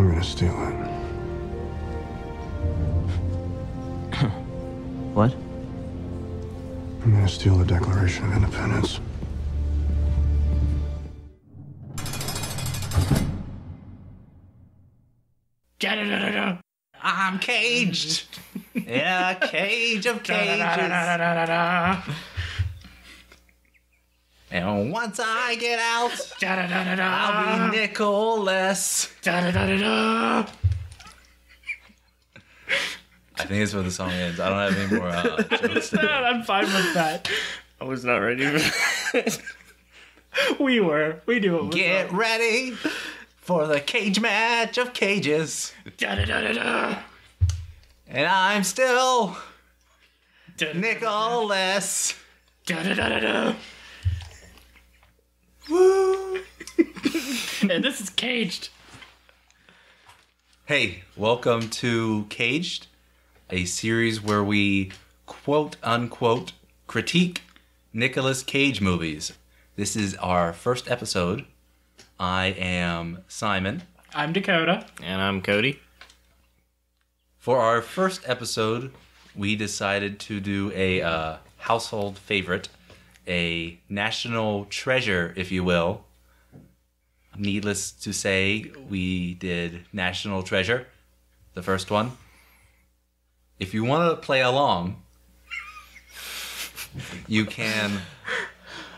I'm gonna steal it. What? I'm gonna steal the Declaration of Independence. I'm caged in a cage of cages. And once I get out, I'll be Nickel-Less. I think that's where the song ends. I don't have any more jokes to do. I'm fine with that. I was not ready for that. We knew it was Get ready for the cage match of cages. And I'm still Nickel-Less. Woo! And this is Caged. Hey, welcome to Caged, a series where we quote-unquote critique Nicolas Cage movies. This is our first episode. I am Simon. I'm Dakota. And I'm Cody. For our first episode, we decided to do a household favorite, a national treasure, if you will. Needless to say, we did National Treasure, the first one. If you want to play along, you can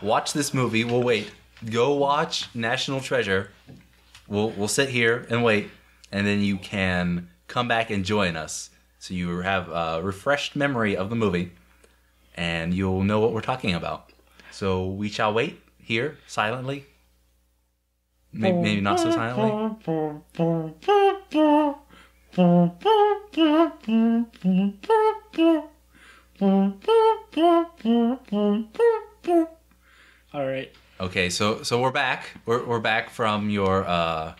watch this movie. We'll wait. Go watch National Treasure. We'll sit here and wait, and then you can come back and join us. So you have a refreshed memory of the movie, and you'll know what we're talking about. So we shall wait here silently. Maybe not so silently. All right. Okay, so we're back. We're back from your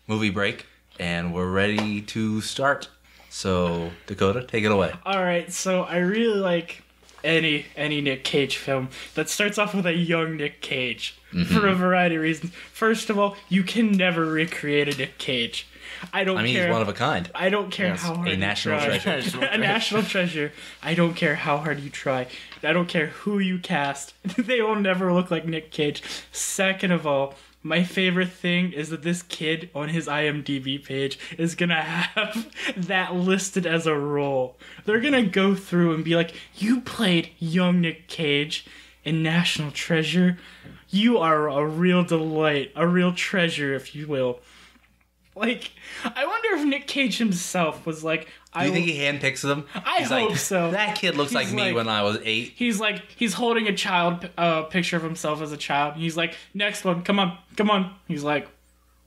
movie break, and we're ready to start. So Dakota, take it away. All right. So I really like any Nick Cage film that starts off with a young Nick Cage for a variety of reasons. First of all, you can never recreate a Nick Cage. I mean, he's one of a kind. I don't care how hard a national you try. treasure. A national treasure. I don't care how hard you try. I don't care who you cast. They will never look like Nick Cage. Second of all, my favorite thing is that this kid on his IMDb page is gonna have that listed as a role. They're gonna go through and be like, you played young Nick Cage in National Treasure. You are a real delight, a real treasure, if you will. Like, I wonder if Nick Cage himself was like... Do you think he handpicks them? I hope so. That kid looks like me when I was 8. He's holding a child picture of himself as a child. He's like, next one, come on. He's like,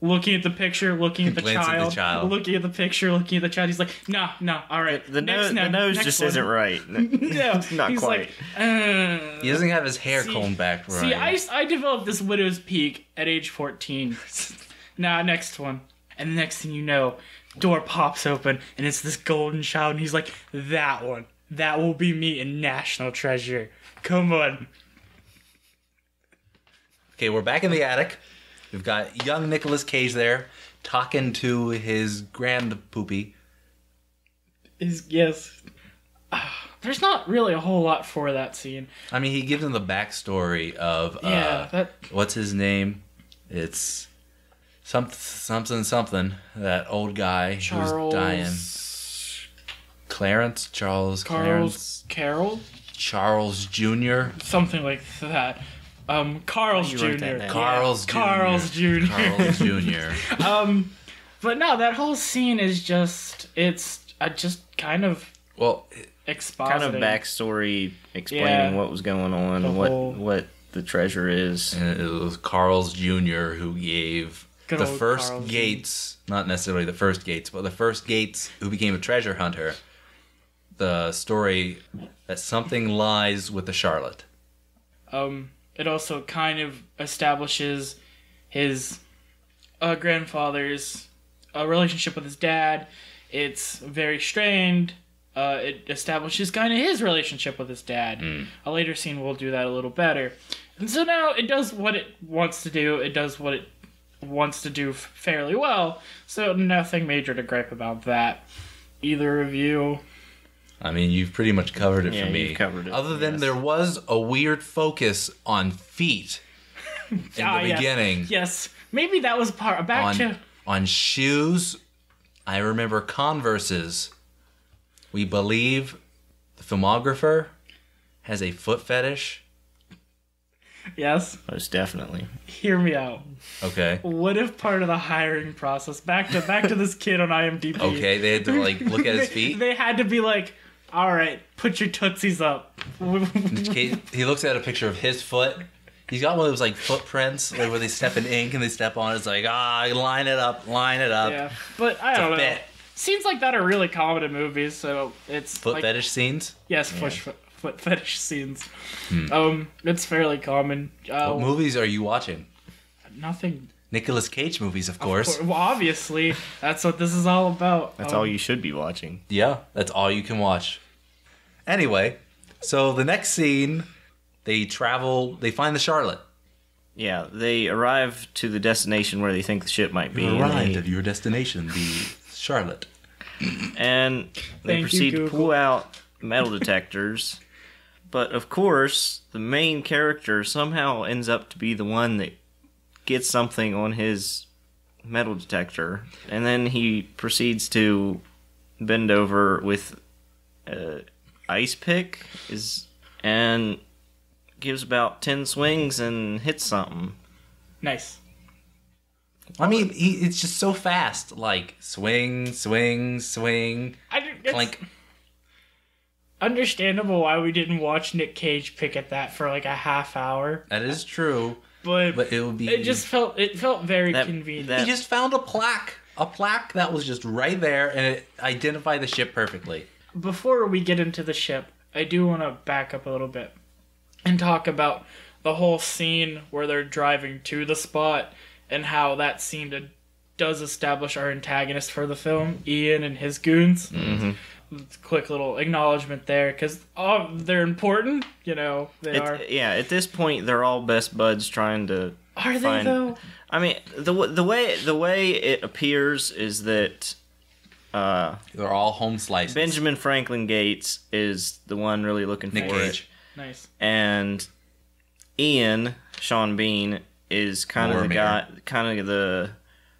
looking at the picture, looking at the child, looking at the picture, looking at the child. He's like, no, all right. The nose just isn't right. No, not he's quite. Like, he doesn't have his hair combed back right. See, I developed this widow's peak at age 14. Next one. And the next thing you know, door pops open, and it's this golden child, and he's like, that one. That will be me in National Treasure. Come on. Okay, we're back in the attic. We've got young Nicolas Cage there, talking to his grandpoopy. Yes. There's not really a whole lot for that scene. I mean, he gives him the backstory of, what's his name? It's... Something, that old guy who's dying. Clarence? Carol? Charles Jr.? Something like that. Carl's Jr. Carl's Jr. But no, that whole scene is it's just kind of... Well... expositing. Kind of backstory explaining what was going on, what the treasure is. And it was Carl's Jr. who gave... the first Gates, not necessarily the first Gates, but the first Gates who became a treasure hunter, the story that something lies with the Charlotte. It also kind of establishes his grandfather's relationship with his dad. It's very strained. It establishes kind of his relationship with his dad. A later scene will do that a little better. And so now it does what it wants to do. It does what it wants to do fairly well, so nothing major to gripe about that. Either of you? I mean, you've pretty much covered it for me. You've covered it. Other than there was a weird focus on feet in the beginning. Yes. Maybe that was part. On shoes, I remember Converses. We believe the filmographer has a foot fetish. Yes. Most definitely. Hear me out. Okay. What if part of the hiring process, back to this kid on IMDb. Okay, they had to like look at his feet. They had to be like, all right, put your tootsies up. He looks at a picture of his foot. He's got one of those like footprints like where they step in ink and they step on it. It's like, line it up. Yeah, but I don't know. Fit. Scenes like that are really common in movies, so it's Foot fetish scenes? Yes, foot fetish scenes. It's fairly common. What movies are you watching? Nothing. Nicolas Cage movies, of course. Well, obviously, that's what this is all about. That's all you should be watching. Yeah, that's all you can watch. Anyway, so the next scene, they find the Charlotte. Yeah, they arrive to the destination where they think the ship might be. You arrived at your destination, the Charlotte. And they proceed to pull out metal detectors. But of course, the main character somehow ends up to be the one that gets something on his metal detector. And then he proceeds to bend over with an ice pick and gives about 10 swings and hits something. Nice. I mean, it's just so fast. Like, swing, clink. Understandable why we didn't watch Nick Cage pick at that for like a half hour. That is true. But it would be. It felt very convenient. He just found a plaque that was just right there, and it identified the ship perfectly. Before we get into the ship, I do want to back up a little bit and talk about the whole scene where they're driving to the spot and how that scene does establish our antagonist for the film, Ian and his goons. Mm-hmm. Quick little acknowledgement there, because they're important, they are. Yeah, at this point, they're all best buds trying to Are find... they, though? I mean, the way it appears is that... they're all home slices. Benjamin Franklin Gates is the one really looking Nick for Cage. it. Nice. And Ian, Sean Bean, is kind of the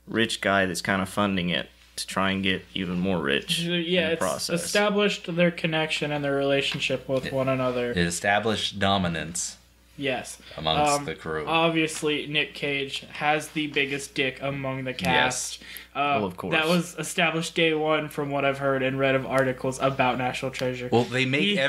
rich guy that's kind of funding it to try and get even more rich. Yeah, in the it's process. established their connection and their relationship with one another. It established dominance. Yes. Amongst the crew. Obviously, Nick Cage has the biggest dick among the cast. Yes. Well, of course. That was established day one from what I've heard and read of articles about National Treasure. Well, they make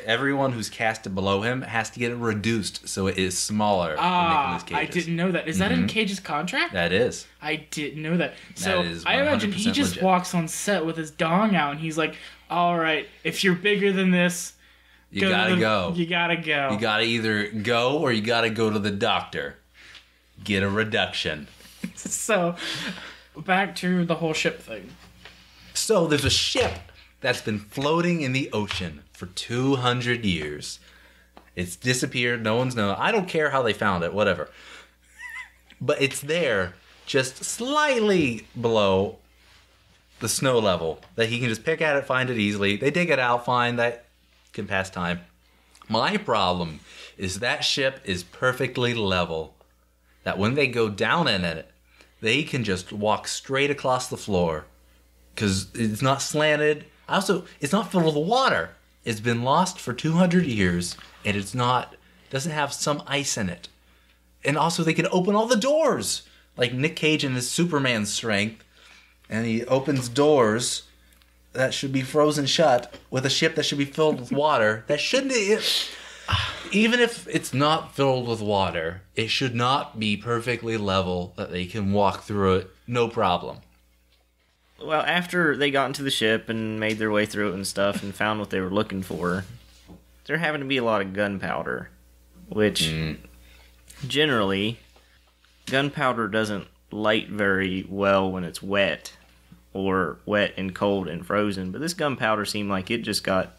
everyone who's casted below him has to get it reduced so it is smaller than Nicolas Cage's. I didn't know that. Is that in Cage's contract? That is. I didn't know that. So is I imagine he just legit. walks on set with his dong out and he's like, all right, if you're bigger than this, You gotta go. You gotta go. You gotta either go or you gotta go to the doctor. Get a reduction. So, back to the whole ship thing. So there's a ship that's been floating in the ocean for 200 years. It's disappeared. No one's known. I don't care how they found it. Whatever. But it's there, just slightly below the snow level, that he can just pick at it, find it easily. They dig it out, fine. That can pass time. My problem is that ship is perfectly level. That when they go down in it, they can just walk straight across the floor. Because it's not slanted. Also, it's not filled with water. It's been lost for 200 years, and doesn't have some ice in it. And also, they can open all the doors. Like Nick Cage in his Superman strength. And he opens doors that should be frozen shut with a ship that should be filled with water. That shouldn't... Even if it's not filled with water, it should not be perfectly level that they can walk through it, no problem. Well, after they got into the ship and made their way through it and stuff and found what they were looking for, there happened to be a lot of gunpowder, which generally, gunpowder doesn't light very well when it's wet, or wet and cold and frozen, but this gunpowder seemed like it just got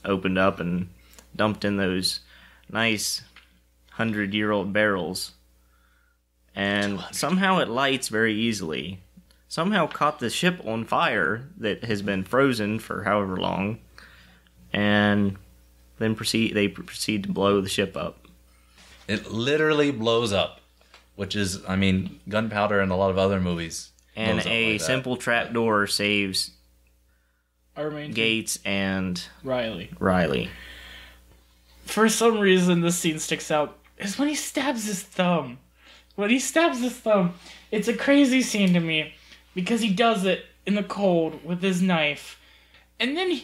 opened up and dumped in those nice 100-year-old barrels. and somehow it lights very easily. Somehow caught the ship on fire that has been frozen for however long, and then they proceed to blow the ship up. It literally blows up, which is, I mean, gunpowder in a lot of other movies. And a simple trapdoor saves Our main Gates and Riley. For some reason, this scene sticks out is when he stabs his thumb. When he stabs his thumb, it's a crazy scene to me because he does it in the cold with his knife, and then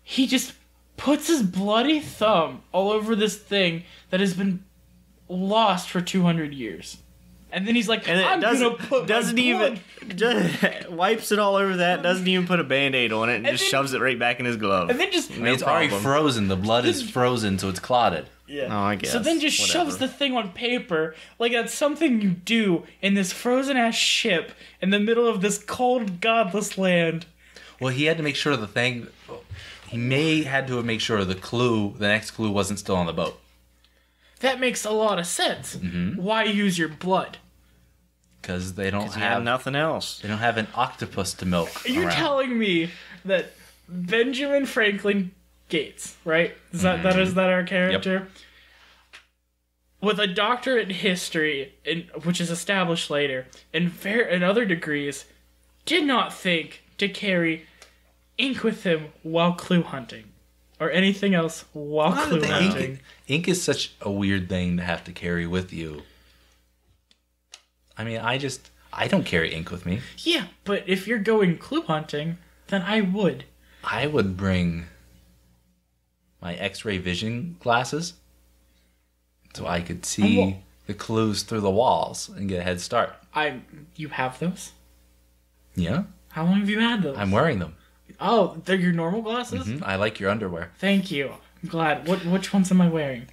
he just puts his bloody thumb all over this thing that has been lost for 200 years. And then he's like, I'm gonna put doesn't my even blood. wipes it all over that, doesn't even put a band-aid on it, and just shoves it right back in his glove. And then just I mean, it's already frozen. The blood is frozen, so it's clotted. yeah. Oh, I guess. So then just shoves the thing on paper like that's something you do in this frozen ass ship in the middle of this cold, godless land. Well, he had to make sure the thing. He had to make sure the next clue, wasn't still on the boat. That makes a lot of sense. Mm-hmm. Why use your blood? Because they don't You have nothing else. They don't have an octopus to milk. You're around. telling me that Benjamin Franklin Gates, right? Is that our character? Yep. With a doctorate in history, which is established later, and other degrees, did not think to carry ink with him while clue hunting, or anything else while clue hunting. Ink is such a weird thing to have to carry with you. I mean, I don't carry ink with me. Yeah, but if you're going clue hunting, then I would. I would bring my X-ray vision glasses so I could see the clues through the walls and get a head start. You have those? Yeah? How long have you had those? I'm wearing them. Oh, they're your normal glasses? Mm-hmm. I like your underwear. Thank you. I'm glad. Which ones am I wearing?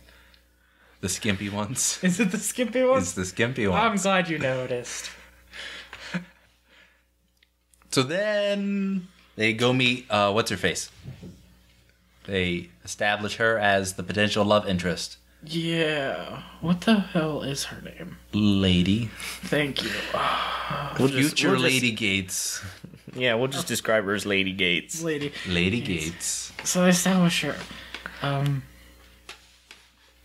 The skimpy ones. Is it the skimpy ones? It's the skimpy ones. I'm glad you noticed. So then they go meet, what's her face? They establish her as the potential love interest. Yeah. What the hell is her name? Lady. Thank you. Future Lady Gates. Yeah, we'll just describe her as Lady Gates. Lady Gates. So they establish her.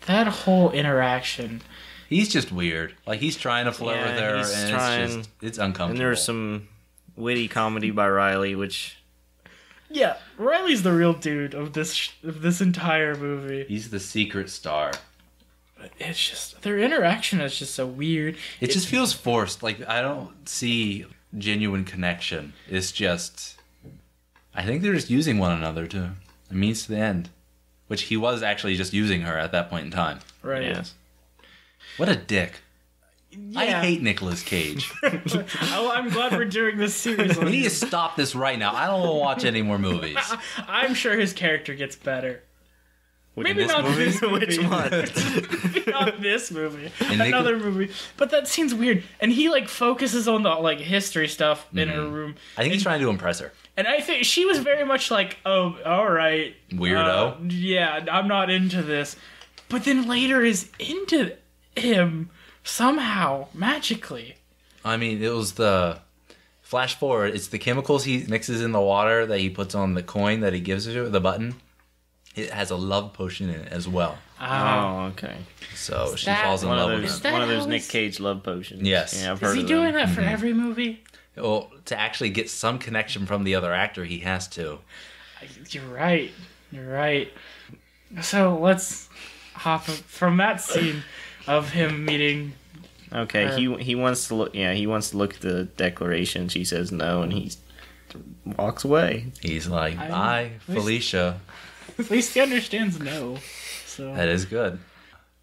That whole interaction. He's just weird. Like, he's trying to flirt with her, and it's uncomfortable. And there's some witty comedy by Riley, which... Yeah, Riley's the real dude of this entire movie. He's the secret star. It's just, their interaction is just so weird. It just feels forced. Like, I don't see genuine connection. It's just... I think they're just using one another to a means to the end. Which he was actually just using her at that point in time. Right. Yes. What a dick. Yeah. I hate Nicolas Cage. Oh, I'm glad we're doing this series. We need to stop this right now. I don't want to watch any more movies. I'm sure his character gets better. Maybe not this movie. Which one? Maybe not this movie. And Another movie. But that scene's weird. And he focuses on the history stuff in her room. I think he's trying to impress her. And I think she was very much like, oh, all right. Weirdo. Yeah, I'm not into this. But then later is into him somehow, magically. I mean, it was the... Flash forward, it's the chemicals he mixes in the water that he puts on the coin that he gives her, the button. It has a love potion in it as well. Oh, okay. So she falls in love with him. One of those Nick Cage love potions. Yes. Yeah, I've heard Is he of them. doing that for every movie? Well, to actually get some connection from the other actor, he has to. You're right. You're right. So let's hop from that scene of him meeting. Okay, he wants to look. Yeah, he wants to look at the declaration. She says no, and he walks away. He's like, bye, Felicia. At least he understands no. So That is good.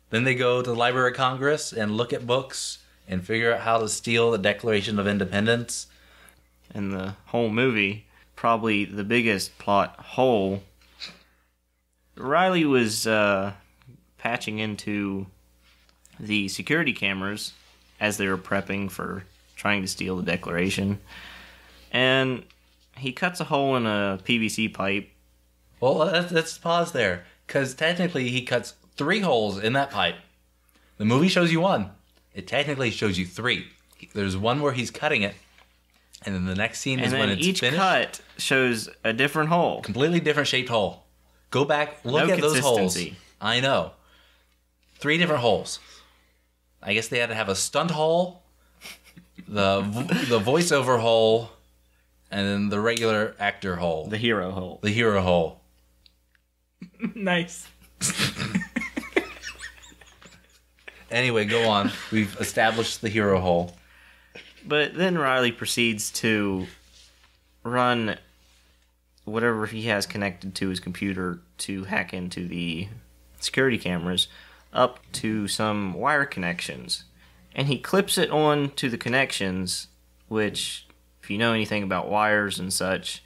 Then they go to the Library of Congress and look at books and figure out how to steal the Declaration of Independence. And the whole movie, probably the biggest plot hole. Riley was patching into the security cameras as they were prepping for trying to steal the Declaration. And he cuts a hole in a PVC pipe. Well, let's pause there. Because technically he cuts 3 holes in that pipe. The movie shows you 1. It technically shows you 3. There's one where he's cutting it, and then the next scene is when it's each finished. cut shows a different hole. Completely different shaped hole. Go back, look at those holes. I know. 3 different holes. I guess they had to have a stunt hole, the voiceover hole, and then the regular actor hole. The hero hole. The hero hole. Nice. Anyway, go on. We've established the hero hole. But then Riley proceeds to run whatever he has connected to his computer to hack into the security cameras up to some wire connections. And he clips it on to the connections, which, if you know anything about wires and such,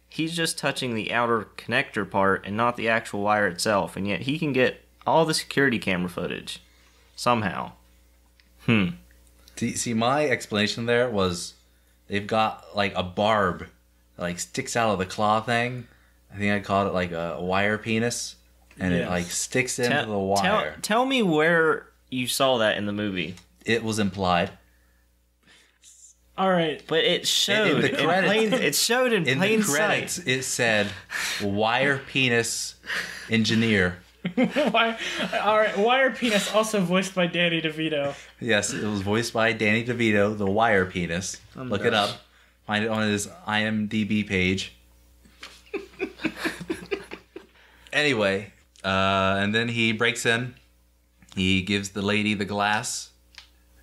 he's just touching the outer connector part and not the actual wire itself. And yet he can get all the security camera footage. Somehow. See, my explanation there was they've got like a barb that like sticks out of the claw thing. I think I called it like a wire penis. And it like sticks into the wire. Tell me where you saw that in the movie. It was implied. All right. But it showed in the credits. it showed in plain the credits, sight. it said wire penis engineer. All right. Wire penis, also voiced by Danny DeVito. Yes, it was voiced by Danny DeVito, the wire penis. Look it up. Find it on his IMDb page. Anyway, and then he breaks in. He gives the lady the glass,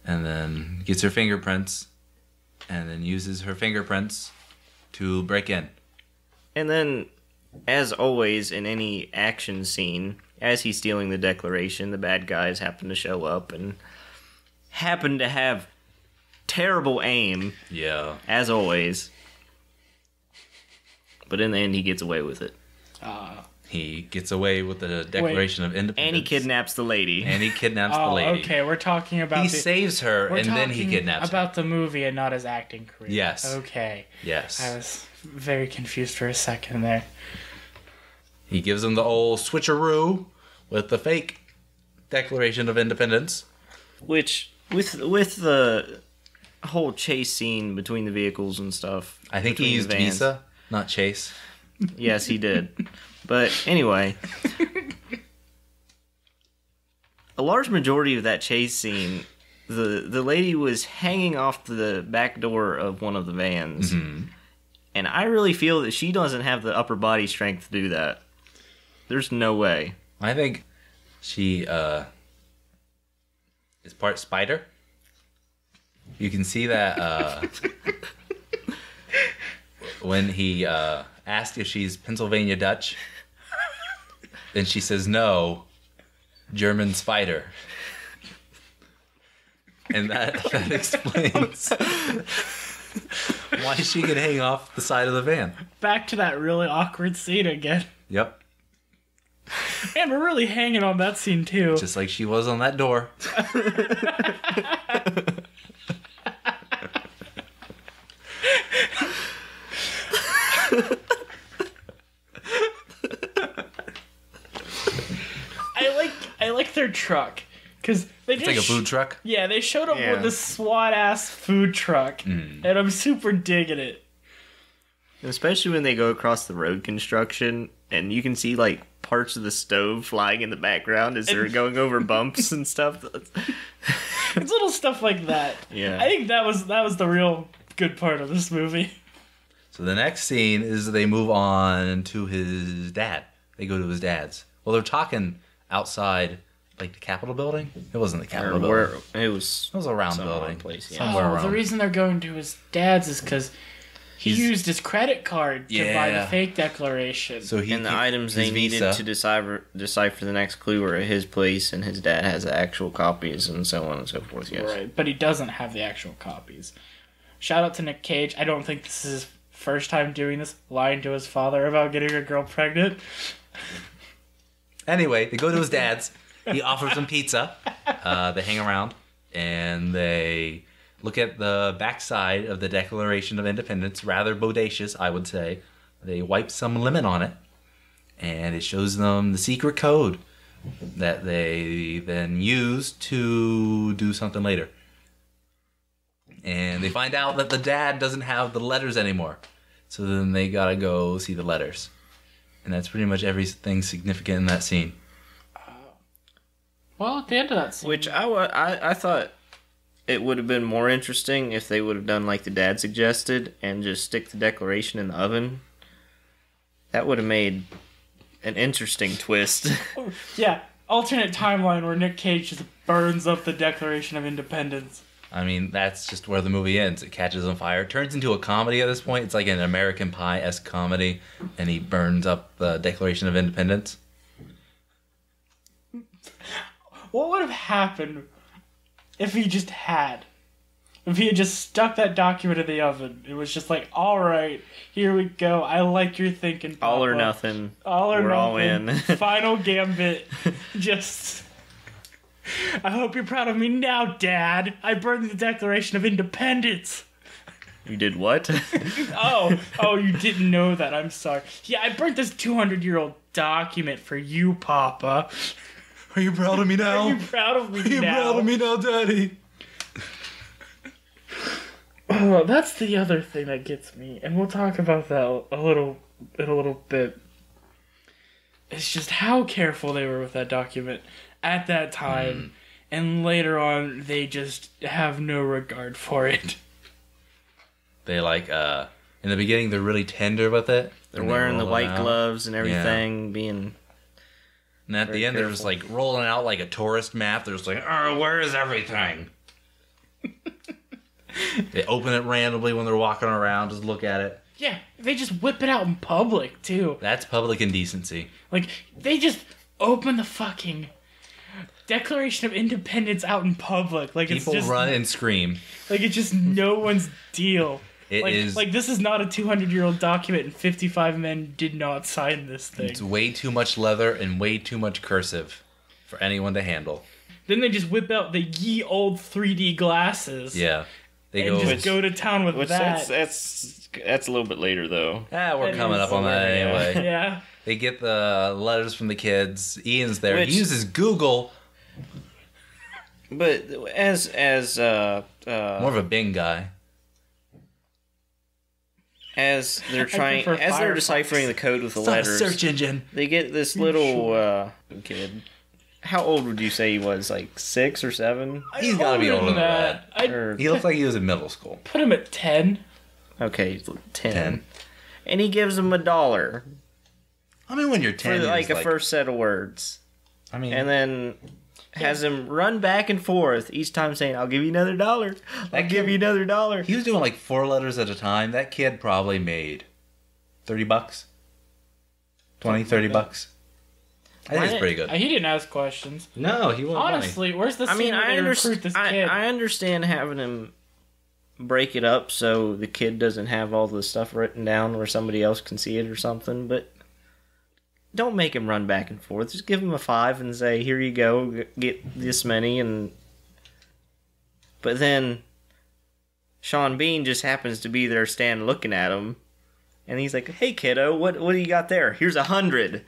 and then gets her fingerprints, and then uses her fingerprints to break in. And then, as always in any action scene, as he's stealing the Declaration, the bad guys happen to show up and happen to have terrible aim. Yeah. As always. But in the end, he gets away with it. He gets away with the Declaration of Independence. And he kidnaps the lady. the lady. Okay, we're talking about He saves her, and then he kidnaps her. about the movie and not his acting career. Yes. Okay. Yes. I was very confused for a second there. He gives him the old switcheroo with the fake Declaration of Independence. Which, with the whole chase scene between the vehicles and stuff. I think he between used the vans. Visa, not Chase. Yes, he did. But anyway, a large majority of that chase scene, the lady was hanging off the back door of one of the vans. Mm-hmm. And I really feel that she doesn't have the upper body strength to do that. There's no way. I think she is part spider. You can see that when he asked if she's Pennsylvania Dutch, and she says no, German spider. And that explains why she can hang off the side of the van. Back to that really awkward scene again. Yep. And we're really hanging on that scene too. Just like she was on that door. I like their truck because they It's just like a food truck. Yeah, they showed up with this SWAT ass food truck, and I'm super digging it. Especially when they go across the road construction, and you can see like parts of the stove flying in the background as they're going over bumps and stuff. It's little stuff like that. Yeah, I think that was the real good part of this movie. So the next scene is they move on to his dad. They go to his dad's. Well, they're talking outside, like the Capitol building. It wasn't the Capitol building. It was a round some building. place. Yeah. Somewhere around. The reason they're going to his dad's is because he used his credit card to buy the fake declaration. So And the items they needed to decipher the next clue were at his place, and his dad has the actual copies, and so on and so forth. Yes, right, but he doesn't have the actual copies. Shout out to Nick Cage. I don't think this is his first time doing this, lying to his father about getting a girl pregnant. Anyway, they go to his dad's. He offers them pizza. They hang around, and they look at the backside of the Declaration of Independence. Rather bodacious, I would say. They wipe some lemon on it, and it shows them the secret code, that they then use to do something later. And they find out that the dad doesn't have the letters anymore. So then they gotta go see the letters. And that's pretty much everything significant in that scene. Well, at the end of that scene... Which I thought it would have been more interesting if they would have done like the dad suggested and just stick the Declaration in the oven. That would have made an interesting twist. Yeah, alternate timeline where Nick Cage just burns up the Declaration of Independence. I mean, that's just where the movie ends. It catches on fire. It turns into a comedy at this point. It's like an American Pie-esque comedy. And he burns up the Declaration of Independence. What would have happened if he just had? If he had just stuck that document in the oven, it was just like, all right, here we go. I like your thinking, Papa. All or nothing. All or We're nothing. all in. Final gambit. Just... I hope you're proud of me now, Dad. I burned the Declaration of Independence. You did what? Oh, you didn't know that. I'm sorry. Yeah, I burnt this 200-year-old document for you, Papa. Are you proud of me now? Are you proud of me now? Are you proud of me now, Daddy? Oh, that's the other thing that gets me, and we'll talk about that in a little bit. It's just how careful they were with that document at that time, and later on they just have no regard for it. They like in the beginning they're really tender with it. They're wearing the white gloves and everything, being... And at the end, they're just like rolling out like a tourist map. They're just like, oh, where is everything? They open it randomly when they're walking around, just look at it. Yeah, they just whip it out in public, too. That's public indecency. Like, they just open the fucking Declaration of Independence out in public. Like, People it's just, run and scream. Like, it's just no one's deal. It is... Like, this is not a 200-year-old document, and 55 men did not sign this thing. It's way too much leather and way too much cursive for anyone to handle. Then they just whip out the ye old 3D glasses. Yeah. They just go to town with that. That's a little bit later, though. We're coming up on that anyway. Yeah. They get the letters from the kids. Ian's there. Which... He uses Google. But as more of a Bing guy. As they're deciphering the code with the It's not a letters, search engine. they get this little kid. How old would you say he was? Like 6 or 7? He's got to be older than that. He looks like he was in middle school. Put him at 10. Okay, he's 10. And he gives him $1. I mean, when you're 10, for like a first set of words. I mean, and then has him run back and forth each time saying, "I'll give you another $1. I'll give you another $1." He was doing like 4 letters at a time. That kid probably made $30, 20, $30. I think it's pretty good. He didn't ask questions. No, he wasn't. Honestly, where's the scene where they recruit this kid? I understand having him break it up so the kid doesn't have all the stuff written down where somebody else can see it or something, but don't make him run back and forth. Just give him a 5 and say, "Here you go, get this many." But then Sean Bean just happens to be there standing looking at him, and he's like, "Hey kiddo, what do you got there? Here's 100.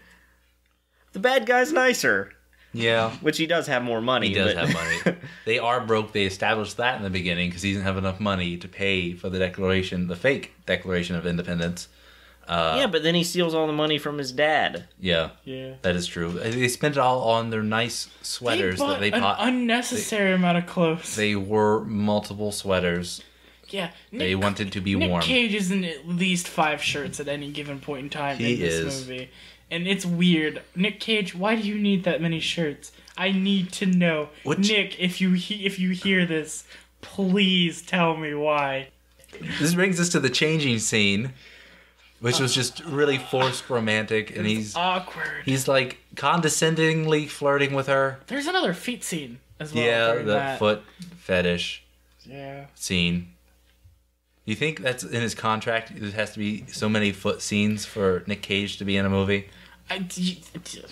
The bad guy's nicer." Yeah. Which he does have more money. He does have money. They are broke. They established that in the beginning because he doesn't have enough money to pay for the fake Declaration of Independence. Yeah, but then he steals all the money from his dad. Yeah. That is true. They spent it all on their nice sweaters that they bought. An unnecessary amount of clothes. They wore multiple sweaters. Yeah. They wanted to be warm. Nick Cage is in at least 5 shirts at any given point in time in this movie. And it's weird. Nick Cage, why do you need that many shirts? I need to know. Nick, if you hear this, please tell me why. This brings us to the changing scene, which was just really forced romantic, and he's awkward. He's like condescendingly flirting with her. There's another feet scene as well. Yeah, the foot fetish scene. You think that's in his contract? There has to be so many foot scenes for Nick Cage to be in a movie?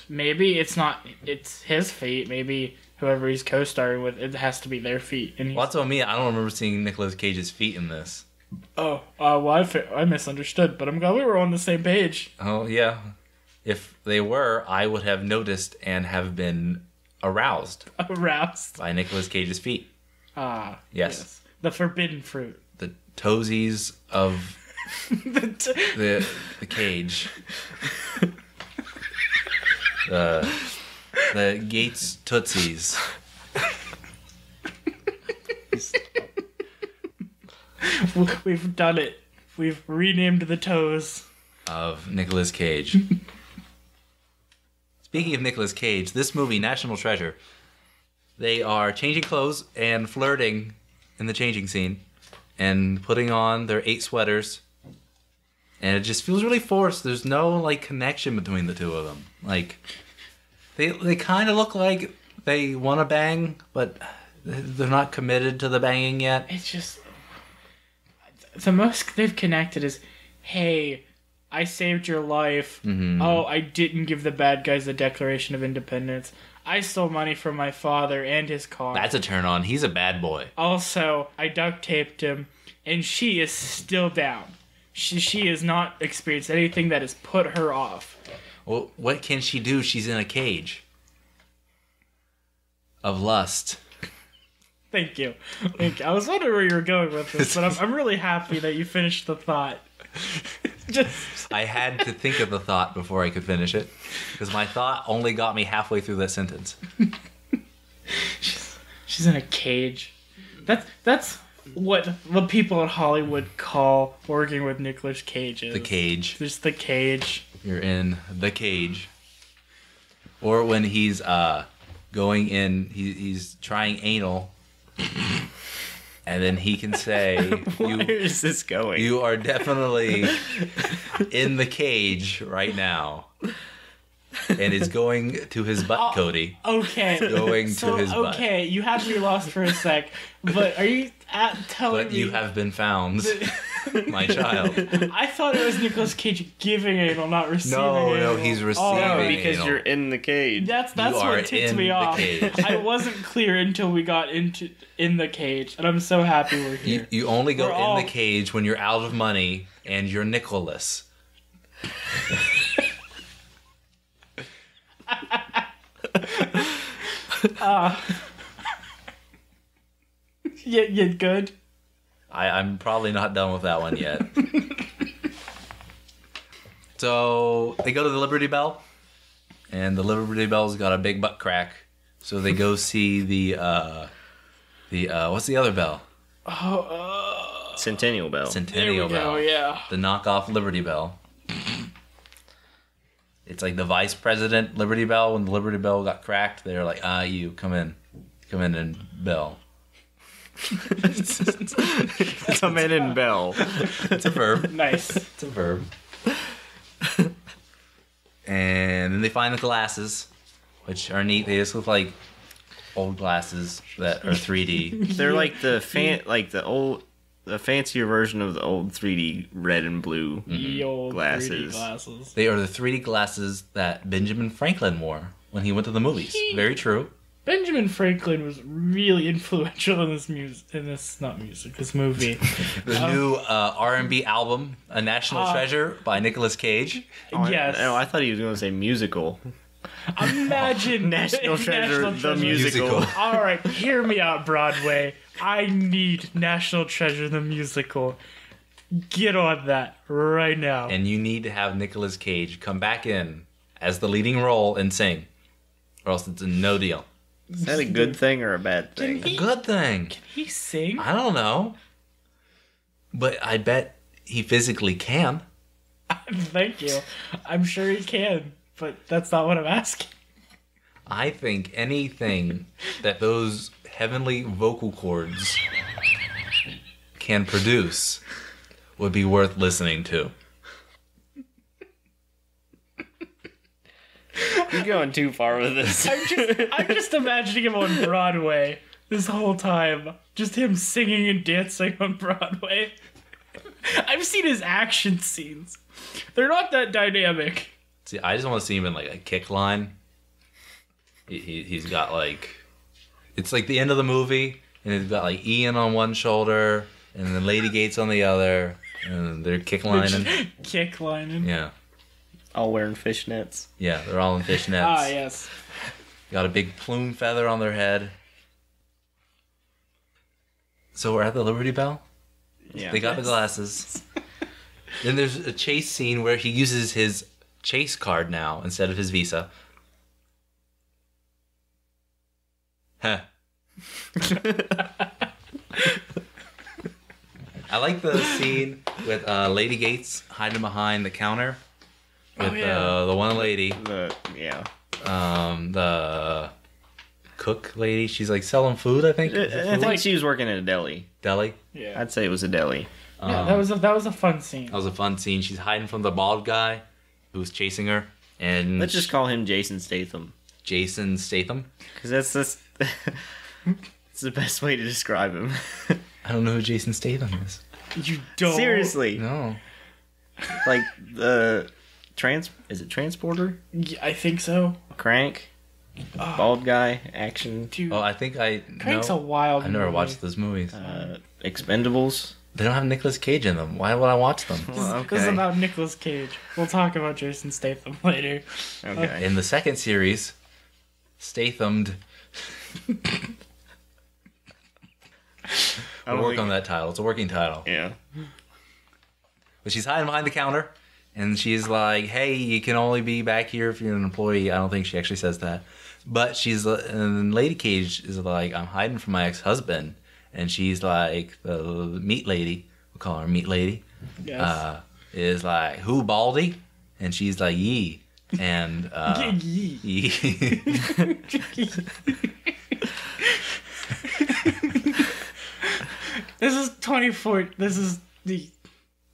Maybe it's not. It's his feet. Maybe whoever he's co-starring with, it has to be their feet. And well, that's what I mean. I don't remember seeing Nicolas Cage's feet in this. Oh, well, I misunderstood, but I'm glad we were on the same page. Oh, yeah. If they were, I would have noticed and have been aroused by Nicolas Cage's feet. Ah. Yes. The forbidden fruit. The toesies of the cage. The Gates Tootsies. We've done it. We've renamed the toes Of Nicolas Cage. Speaking of Nicolas Cage, this movie, National Treasure, they are changing clothes and flirting in the changing scene and putting on their 8 sweaters. And it just feels really forced. There's no, like, connection between the two of them. Like, they kind of look like they want to bang, but they're not committed to the banging yet. It's just... The most they've connected is, hey, I saved your life. Mm-hmm. Oh, I didn't give the bad guys the Declaration of Independence. I stole money from my father and his car. That's a turn on. He's a bad boy. Also, I duct taped him, and she is still down. She has not experienced anything that has put her off. Well, what can she do? She's in a cage of lust. Thank you. I was wondering where you were going with this, but I'm really happy that you finished the thought. I had to think of the thought before I could finish it, because my thought only got me halfway through that sentence. She's in a cage. That's what people in Hollywood call working with Nicolas Cage is. The cage. Just the cage. You're in the cage. Or when he's going in, he's trying anal, and then he can say, Where is this going? You are definitely in the cage right now. And it's going to his butt, Cody. Okay. Going to his butt. Okay, you had me lost for a sec, but are you telling But me... you have been found, my child. I thought it was Nicolas Cage giving anal, not receiving anal. No, he's receiving No, because anal. you're in the cage. That's You are what ticked in me the off. cage. I wasn't clear until we got in the cage, and I'm so happy we're here. You only go We're in the cage when you're out of money and you're Nicolas. Yeah, good. I'm probably not done with that one yet. So they go to the Liberty Bell, and the Liberty Bell's got a big butt crack. So they go see the what's the other bell? Centennial Bell. Centennial There we Bell. go, yeah. The knockoff Liberty Bell. It's like the vice president Liberty Bell. When the Liberty Bell got cracked, they're like, you come in and bell. Come in and bell. It's a verb. Nice. It's a verb. And then they find the glasses, which are neat. They just look like old glasses that are 3D. They're like the fancier version of the old 3D red and blue The old 3D glasses. glasses. They are the 3D glasses that Benjamin Franklin wore when he went to the movies. Very true. Benjamin Franklin was really influential in this movie. The new R&B album, A National Treasure by Nicolas Cage. Yes. No, I thought he was going to say musical. Imagine National Treasure, the musical. All right, hear me out, Broadway. I need National Treasure, the musical. Get on that right now. And you need to have Nicolas Cage come back in as the leading role and sing, or else it's a no deal. Is that a good thing or a bad thing? A good thing. Can he sing? I don't know. But I bet he physically can. Thank you. I'm sure he can, but that's not what I'm asking. I think anything that those heavenly vocal cords can produce would be worth listening to. You're going too far with this. I'm just imagining him on Broadway this whole time. Just him singing and dancing on Broadway. I've seen his action scenes. They're not that dynamic. See, I just want to see him in like a kick line. He's got like... It's like the end of the movie, and he's got like Ian on one shoulder, and then Lady Gates on the other, and they're kick lining. Kick lining. Yeah. all wearing fishnets. Yeah, they're all in fishnets. Ah, yes. Got a big plume feather on their head. So we're at the Liberty Bell. Yeah. They got the glasses. Then there's a chase scene where he uses his Chase card now instead of his Visa. Huh. I like the scene with Lady Gates hiding behind the counter with the one lady. Yeah. The cook lady. She's like selling food, I think. I think she was working at a deli. Deli? Yeah. I'd say it was a deli. Yeah, that was a fun scene. That was a fun scene. She's hiding from the bald guy who's chasing her. And Let's just call him Jason Statham. Jason Statham? Because that's it's the best way to describe him. I don't know who Jason Statham is. You don't. Seriously. No. Like the is it Transporter? Yeah, I think so. Crank? Bald guy? Action? Dude, Oh, I think I Crank's know. a wild I've never movie. watched those movies. Expendables? They don't have Nicolas Cage in them. Why would I watch them? Well, This is okay. about Nicolas Cage. We'll talk about Jason Statham later. Okay. In the second series, Stathamed. We'll work on that title. It's a working title. Yeah. But she's hiding behind the counter, and she's like, "Hey, you can only be back here if you're an employee." I don't think she actually says that, but and Lady Cage is like, "I'm hiding from my ex-husband," and she's like, the meat lady, we'll call her meat lady, Yes. is like, "Who, Baldy?" And she's like, "Yee," and Yee. yee. This is 24. This is the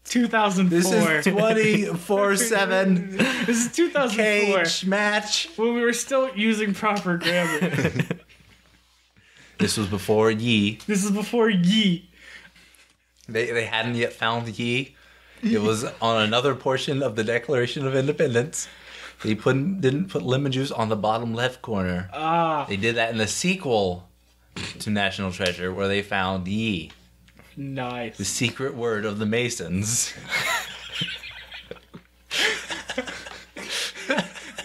2004. This is 24/7 This is 2004. Cage match. When we were still using proper grammar. This was before Yee. This is before Yee. They hadn't yet found Yee. It was on another portion of the Declaration of Independence. They didn't put lemon juice on the bottom left corner. Ah, They did that in the sequel to National Treasure, where they found Yee, the nice. secret word of the Masons.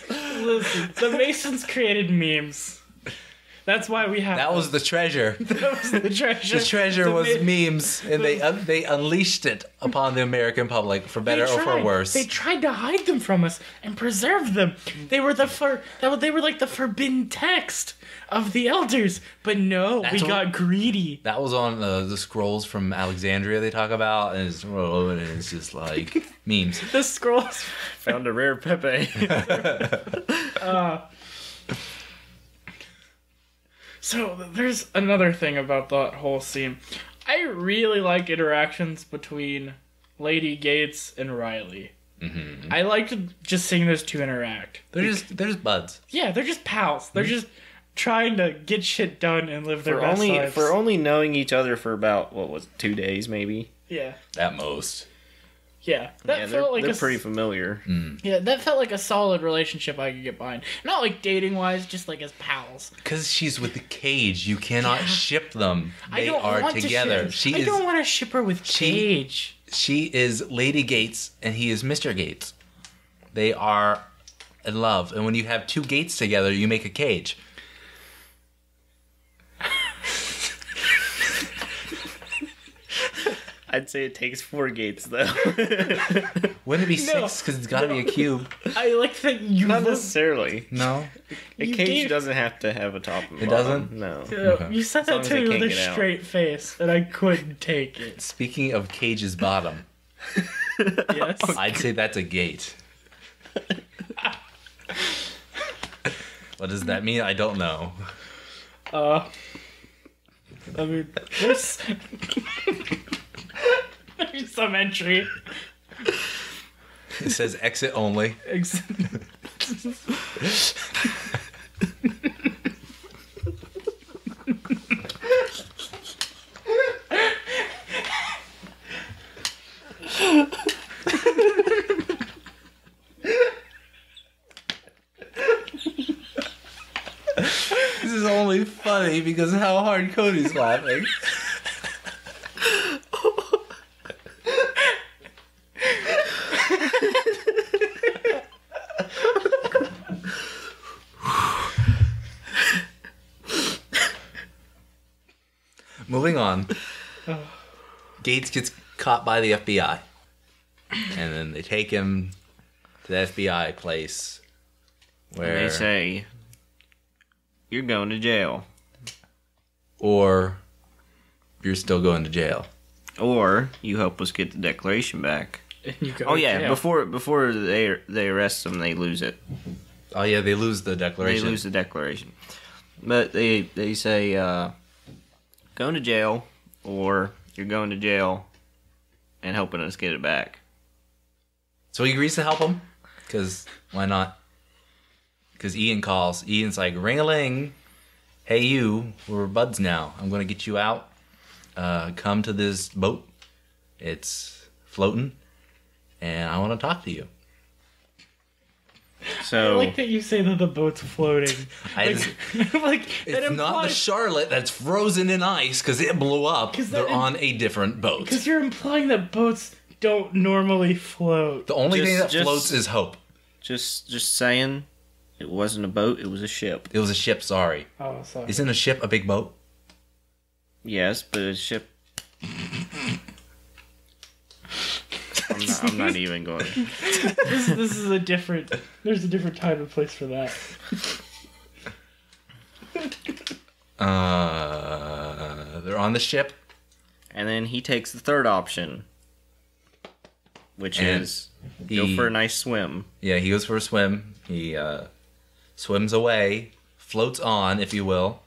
Listen, the Masons created memes. That's why we have. That was the treasure. That was the treasure. The treasure The was Ma- memes, and they unleashed it upon the American public, for better or for worse. They tried to hide them from us and preserve them. They were they were like the forbidden text of the elders. But no, That's we what- got greedy. That was on the scrolls from Alexandria they talk about, and it's just like memes. The scrolls. Found a rare Pepe. So there's another thing about that whole scene. I really like interactions between Lady Gates and Riley. Mm-hmm. I like just seeing those two interact. They're just buds. Yeah, they're just pals. They're just trying to get shit done and live their best lives. For only knowing each other for about, 2 days maybe? Yeah, At most. yeah. That They're felt like pretty familiar. Yeah, that felt like a solid relationship I could get behind. Not like dating wise, just like as pals. Because she's with the Cage, you cannot ship them. I They don't are want together. To ship. I don't want to ship her with Cage. She is Lady Gates, and he is Mr. Gates. They are in love, and when you have two Gates together, you make a Cage. I'd say it takes 4 gates, though. Wouldn't it be No. 6? Because it's got to be a cube. I like that you Not look- necessarily. No. A You cage gave- doesn't have to have a top and It bottom. doesn't? No. Okay. You said As long that as to they me can't with a get out. straight face, and I couldn't take it. Speaking of Cage's bottom, Yes. I'd say that's a gate. What does that mean? I don't know. I mean, there's there's some entry. It says exit only. This is only funny because of how hard Cody's laughing. on. Gates gets caught by the FBI. And then they take him to the FBI place where... And they say, you're going to jail. Or you're still going to jail. Or you help us get the Declaration back. And you go Oh to yeah, jail. before they arrest them, they lose it. Oh yeah, they lose the Declaration. They lose the Declaration. But they say, going to jail, or you're going to jail and helping us get it back. So he agrees to help him, because why not? Because Ian calls. Ian's like, ring-a-ling. Hey you, we're buds now. I'm going to get you out. Come to this boat. It's floating. And I want to talk to you. I So like that you say that the boat's floating. Like It's not the Charlotte that's frozen in ice because it blew up. 'Cause that They're on a different boat. Because you're implying that boats don't normally float. The only thing that Just- floats is hope. just saying, it wasn't a boat, it was a ship. It was a ship, sorry. Oh, sorry. Isn't a ship a big boat? Yes, but a ship. I'm not even going. This is a different. There's a different time and place for that. They're on the ship. And then he takes the third option, which And is go for a nice swim. Yeah, he goes for a swim. He swims away, floats on, if you will.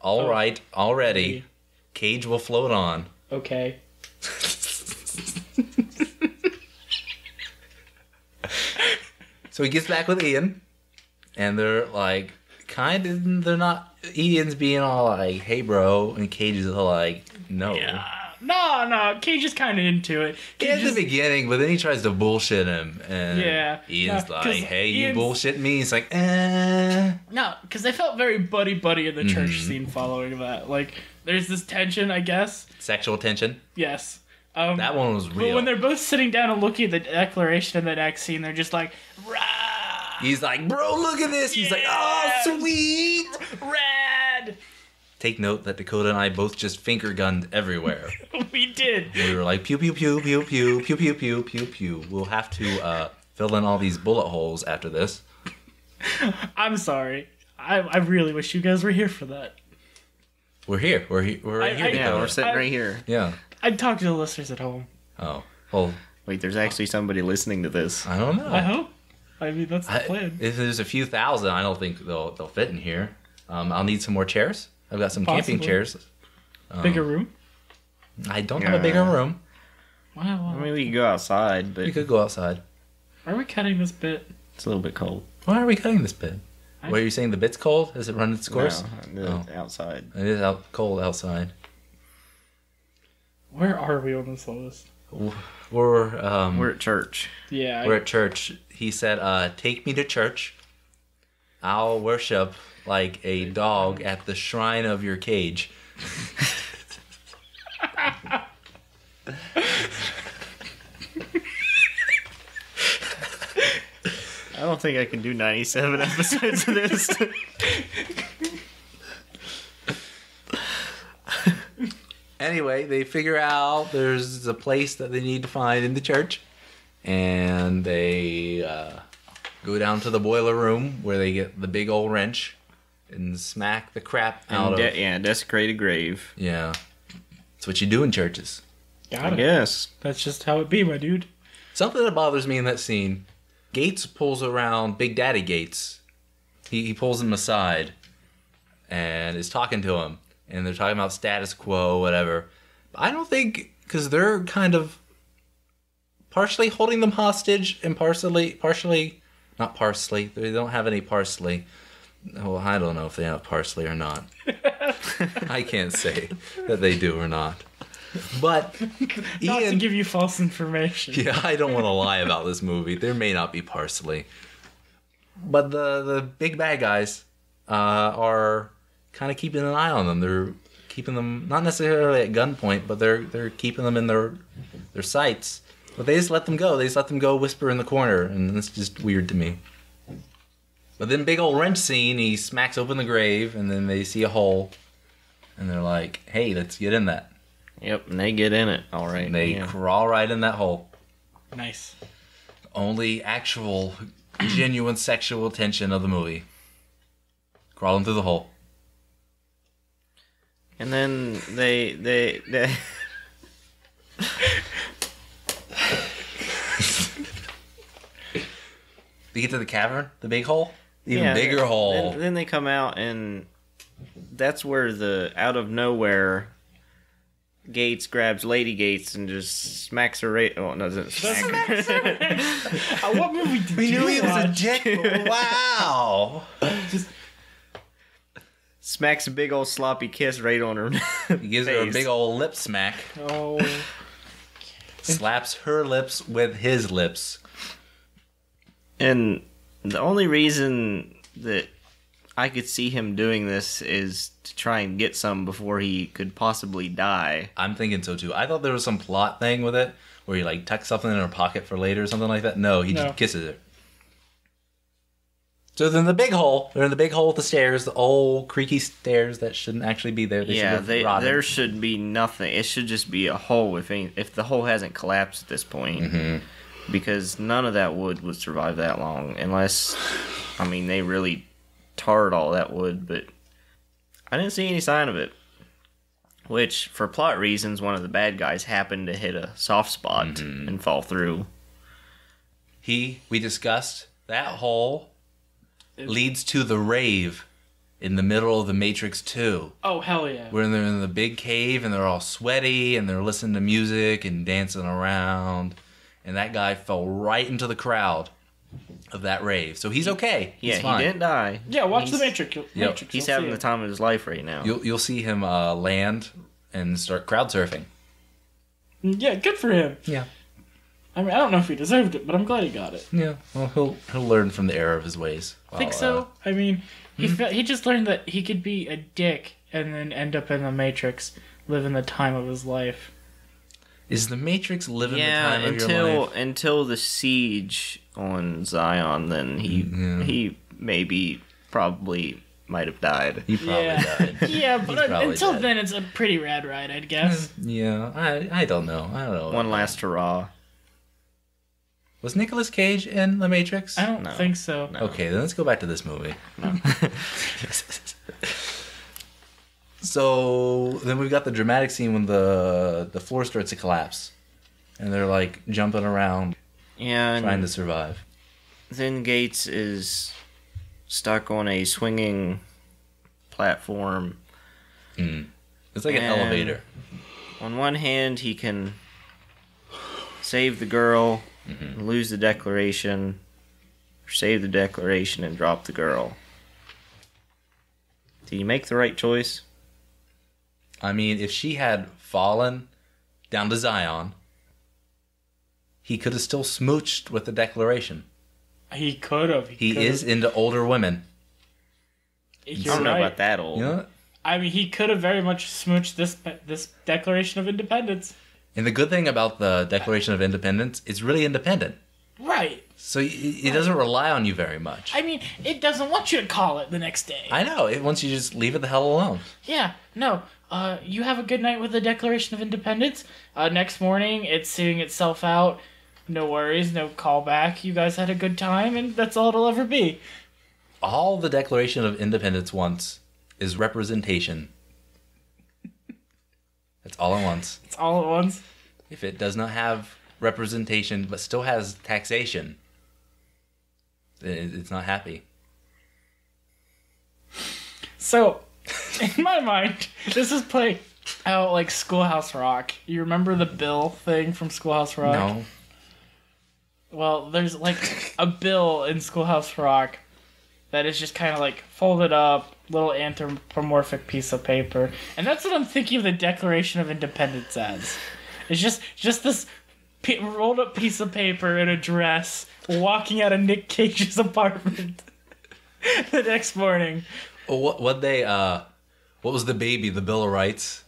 All right, already. Cage will float on. Okay. So he gets back with Ian, and they're like, they're not, Ian's being all like, hey bro, and Cage is all like, no. No. Cage is kind of into it. At the beginning, but then he tries to bullshit him, and Yeah. Ian's No, like, 'cause hey, you Ian's- bullshit me? He's like, eh. No, because I felt very buddy in the church scene following that. Like, there's this tension, I guess. Sexual tension. Yes. That one was But real. when they're both sitting down and looking at the Declaration in the next scene, they're just like, rah! He's like, bro, look at this. He's like, oh, Yes. sweet. Rad! Take note that Dakota and I both just finger gunned everywhere. We did. We were like, pew, pew, pew, pew, pew, pew, pew, pew, pew, pew. We'll have to fill in all these bullet holes after this. I'm sorry. I really wish you guys were here for that. We're here. We're right here, Yeah, Dakota. we're sitting right here. Yeah. I'd talk to the listeners at home. Oh. Well, Wait, there's actually somebody listening to this. I don't know. I hope. I mean, that's the plan. If there's a few thousand, I don't think they'll fit in here. I'll need some more chairs. I've got some camping Possibly. chairs. Bigger room? I don't have a bigger room. Wow. I mean, we could go outside, but We could go outside. Are we cutting this bit? it's a little bit cold. Why are we cutting this bit? What are you saying? The bit's cold? Has it run its course? No, outside. It is cold outside. Where are we on this list? We're We're at church. Yeah. we're at church. He said, "Take me to church. I'll worship like a dog at the shrine of your cage." I don't think I can do 97 episodes of this. Anyway, they figure out there's a place that they need to find in the church, and they go down to the boiler room where they get the big old wrench and smack the crap out of. Desecrate a grave. Yeah, that's what you do in churches. Got I it. guess. That's just how it be, my dude. Something that bothers me in that scene, Gates pulls around Big Daddy Gates. He pulls him aside and is talking to him. And they're talking about status quo, whatever. But I don't think, because they're kind of partially holding them hostage and partially, not parsley. They don't have any parsley. Well, I don't know if they have parsley or not. I can't say that they do or not. But Not to Ian, give you false information. yeah, I don't want to lie about this movie. There may not be parsley. But the big bad guys are kind of keeping an eye on them. They're keeping them not necessarily at gunpoint, but they're keeping them in their sights. But they just let them go. They just let them go whisper in the corner, and it's just weird to me. But then big old wrench scene, he smacks open the grave, and then they see a hole, and they're like, "Hey, let's get in that." Yep, and they get in it, all right. And they crawl right in that hole. Nice. Only actual, genuine sexual tension of the movie. Crawling through the hole. And then they They get to the cavern, the big hole, even bigger hole. Then they come out, and that's where the out of nowhere Gates grabs Lady Gates and just smacks her right. Oh, no, doesn't smack her. What movie did We you knew he was a watch? dick. Wow. Smacks a big old sloppy kiss right on her. He gives her a big old lip smack. Oh. Slaps her lips with his lips. And the only reason that I could see him doing this is to try and get some before he could possibly die. I'm thinking so too. I thought there was some plot thing with it where he like tucks something in her pocket for later or something like that. No, he just kisses her. So then the big hole. They're in the big hole with the stairs, the old creaky stairs that shouldn't actually be there. There should be nothing. It should just be a hole if the hole hasn't collapsed at this point. Mm-hmm. Because none of that wood would survive that long. Unless, I mean, they really tarred all that wood, but I didn't see any sign of it. Which, for plot reasons, one of the bad guys happened to hit a soft spot and fall through. We discussed that hole leads to the rave in the middle of the Matrix 2. Oh, hell yeah. Where they're in the big cave and they're all sweaty and they're listening to music and dancing around. And that guy fell right into the crowd of that rave. So he's okay. He's fine. He didn't die. Yeah, watch The Matrix. He's having the time of his life right now. You'll see him land and start crowd surfing. Yeah, good for him. Yeah. I mean, I don't know if he deserved it, but I'm glad he got it. Yeah. Well, he'll learn from the error of his ways. I think so. I mean, he just learned that he could be a dick and then end up in the Matrix, living the time of his life. Is the Matrix living the time of your life? Until the siege on Zion, then he probably might have died. He probably died. Yeah, but until then, it's a pretty rad ride, I'd guess. Yeah, I don't know. One last hurrah. Was Nicolas Cage in The Matrix? I don't think so. No. Okay, then let's go back to this movie. No. So then we've got the dramatic scene when the floor starts to collapse, and they're like jumping around, trying to survive. Then Gates is stuck on a swinging platform. It's like an elevator. On one hand, he can save the girl, lose the declaration, or save the declaration and drop the girl. Did he make the right choice? I mean, if she had fallen down to Zion, he could have still smooched with the declaration. He could have. He is into older women. I don't know about that old. You know what? I mean, he could have very much smooched this Declaration of Independence. And the good thing about the Declaration of Independence, it's really independent. Right. So it doesn't rely on you very much. I mean, it doesn't want you to call it the next day. I know. It wants you to just leave it the hell alone. Yeah, no. You have a good night with the Declaration of Independence. Next morning, it's seeing itself out. No worries, no callback. You guys had a good time, and that's all it'll ever be. All the Declaration of Independence wants is representation. That's all it wants. It's all it wants. If it does not have representation but still has taxation, then it's not happy. So, in my mind, this is playing out like Schoolhouse Rock. You remember the bill thing from Schoolhouse Rock? No. Well, there's like a bill in Schoolhouse Rock that is just kind of like folded up, little anthropomorphic piece of paper. And that's what I'm thinking of the Declaration of Independence as. It's just this rolled up piece of paper in a dress walking out of Nick Cage's apartment the next morning. What was the baby, the Bill of Rights?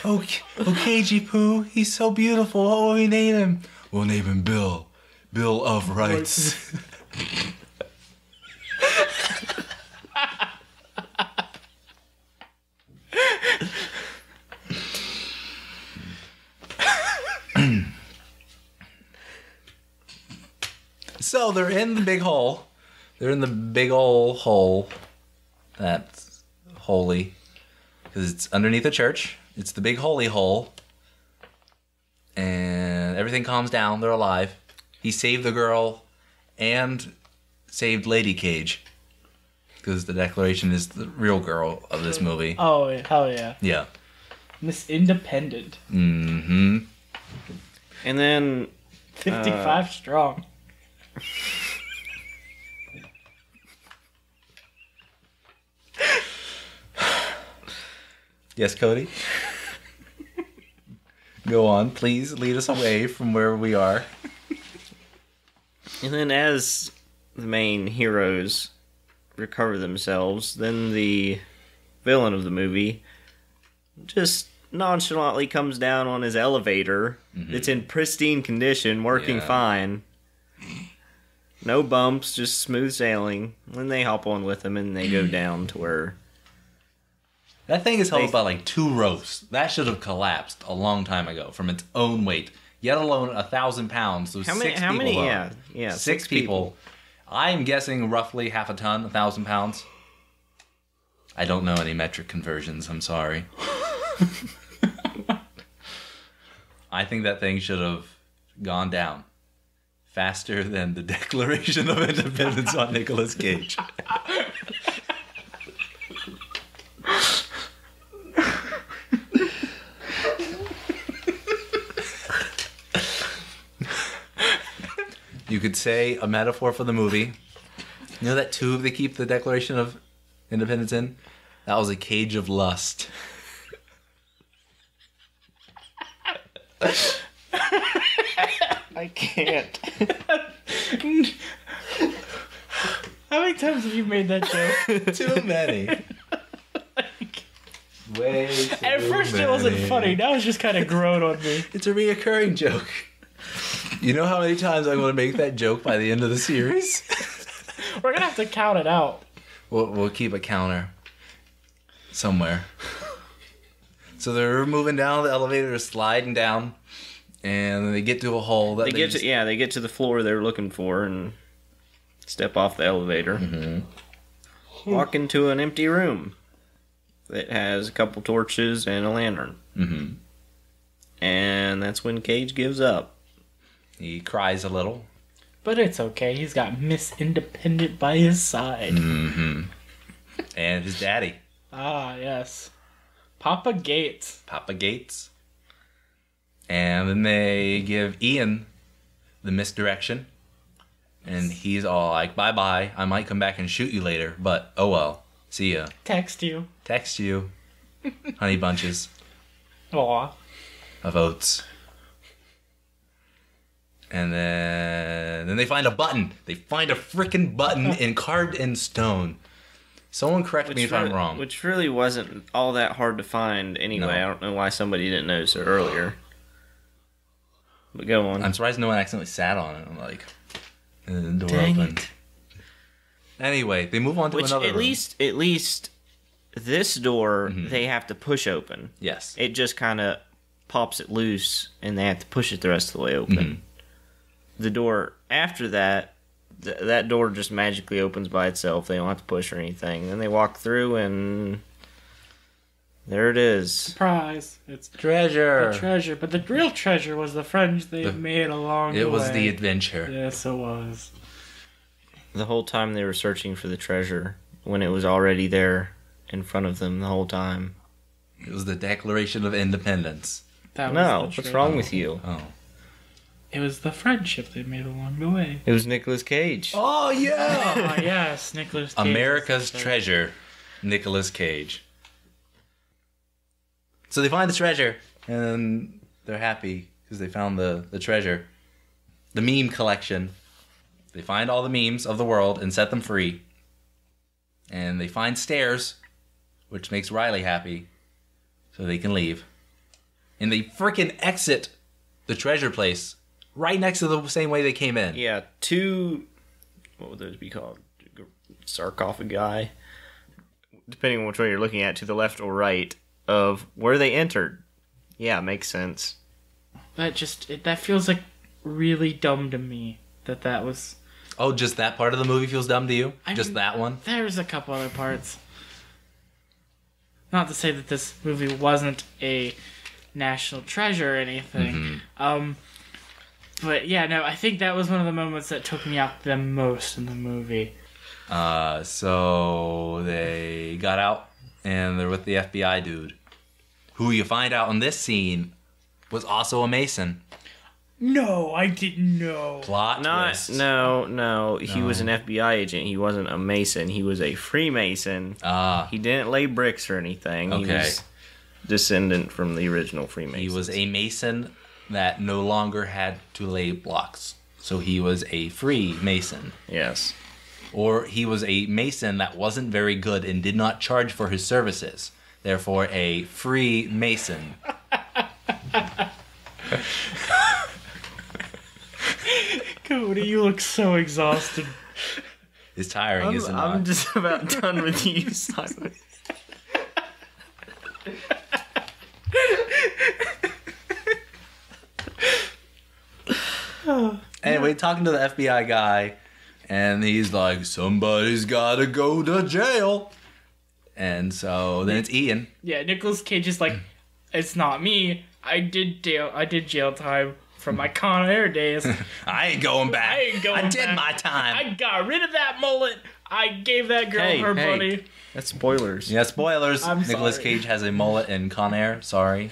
Oh, Cagey Poo, he's so beautiful. What will we name him? We'll name him Bill. Bill of Rights. So they're in the big hole. They're in the big old hole. That's holy. Because it's underneath the church. It's the big holy hole. And everything calms down. They're alive. He saved the girl and saved Lady Cage. Because the Declaration is the real girl of this movie. Oh, hell yeah. Yeah. Miss Independent. Mm-hmm. And then 55 strong. Yes, Cody? Go on. Please lead us away from where we are. And then as the main heroes recover themselves, then the villain of the movie just nonchalantly comes down on his elevator. It's in pristine condition, working fine. No bumps, just smooth sailing. Then they hop on with him and they go down to where... That thing is held by like 2 ropes. That should have collapsed a long time ago from its own weight. Yet alone 1,000 pounds. So How 6 many? people. Yeah, 6 people. I'm guessing roughly half a ton, 1,000 pounds. I don't know any metric conversions. I'm sorry. I think that thing should have gone down faster than the Declaration of Independence on Nicolas Cage. You could say a metaphor for the movie. You know that tube they keep the Declaration of Independence in? That was a cage of lust. I can't. How many times have you made that joke? Too many. Way too At first many. it wasn't funny. Now it's just kind of grown on me. It's a reoccurring joke. You know how many times I'm going to make that joke by the end of the series? We're going to have to count it out. We'll keep a counter somewhere. So they're moving down the elevator, sliding down, and then they get to a hole. That They get to the floor they were looking for and step off the elevator. Mm-hmm. Walk into an empty room that has a couple torches and a lantern. Mm-hmm. And that's when Cage gives up. He cries a little. But it's okay. He's got Miss Independent by his side. Mm-hmm. And his daddy, Ah, yes. Papa Gates. Papa Gates. And then they give Ian the misdirection. And he's all like, bye-bye. I might come back and shoot you later, but oh well. See ya. Text you. Text you. Honey bunches Aw. of oats. And then they find a button. They find a freaking button carved in stone. Someone correct me if I'm wrong. Which really wasn't all that hard to find anyway. No. I don't know why somebody didn't notice it earlier. But go on. I'm surprised no one accidentally sat on it. I'm like, and the door Dang opened. it. Anyway, they move on to Which another at room. least this door they have to push open. Yes. It just kind of pops it loose, and they have to push it the rest of the way open. Mhm. The door after that, that door just magically opens by itself. They don't have to push or anything. Then they walk through, and there it is. Surprise. It's Treasure. the treasure. But the real treasure was the friends they made along the way. It was the adventure. Yes, it was. The whole time they were searching for the treasure, when it was already there in front of them the whole time. It was the Declaration of Independence. That was No, the what's treasure. wrong with you? Oh. It was the friendship they made along the way. It was Nicolas Cage. Oh, yeah! Oh, yes, Nicolas Cage. America's treasure, Nicolas Cage. So they find the treasure, and they're happy because they found the treasure. The meme collection. They find all the memes of the world and set them free. And they find stairs, which makes Riley happy, so they can leave. And they freaking exit the treasure place right next to the same way they came in. Yeah, two... What would those be called? Sarcophagi? Depending on which way you're looking at, to the left or right of where they entered. Yeah, makes sense. That feels like really dumb to me. That was... Oh, just that part of the movie feels dumb to you? I Just mean, that one? There's a couple other parts. Not to say that this movie wasn't a national treasure or anything. But yeah, no, I think that was one of the moments that took me out the most in the movie. So they got out and they're with the FBI dude, who you find out in this scene was also a Mason. No, I didn't know. Plot twist. No. He was an FBI agent. He wasn't a Mason. He was a Freemason. He didn't lay bricks or anything. Okay. He was descendant from the original Freemasons. He was a Mason that no longer had to lay blocks. So he was a free Mason. Yes. Or he was a Mason that wasn't very good and did not charge for his services. Therefore, a free Mason. Cody, you look so exhausted. It's tiring, isn't it? I'm just about done with you, Simon. Anyway, talking to the FBI guy, and he's like, somebody's gotta go to jail. And so then it's Ian. Yeah, Nicolas Cage is like, it's not me. I did jail time from my Con Air days. I ain't going back. I did back. my time. I got rid of that mullet. I gave that girl her money. That's spoilers. Yeah, spoilers. I'm Nicolas sorry. Cage has a mullet in Con Air. Sorry.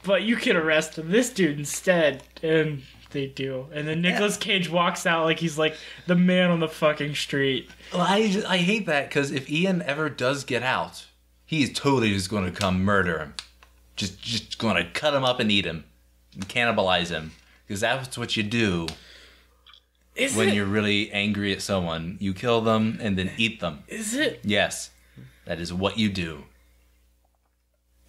But you could arrest this dude instead. And they do. And then Nicolas Cage walks out like he's like the man on the fucking street. Well, I hate that because if Ian ever does get out, he's totally just going to come murder him. Just going to cut him up and eat him. And cannibalize him. Because that's what you do when you're really angry at someone. You kill them and then eat them. Is it? Yes. That is what you do.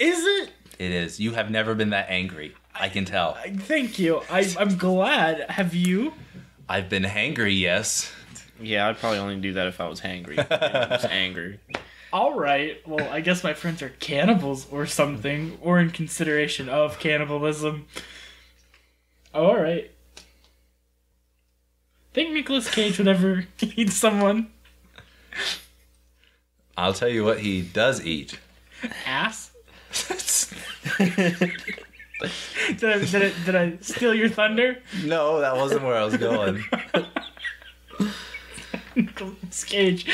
Is it? It is. You have never been that angry. I can tell. Thank you. I'm glad. Have you? I've been hangry, yes. Yeah, I'd probably only do that if I was hangry. I was angry. All right. Well, I guess my friends are cannibals or something, or in consideration of cannibalism. All right. Think Nicolas Cage would ever eat someone? I'll tell you what he does eat. Ass? Did I steal your thunder? No, that wasn't where I was going. Nicolas Cage.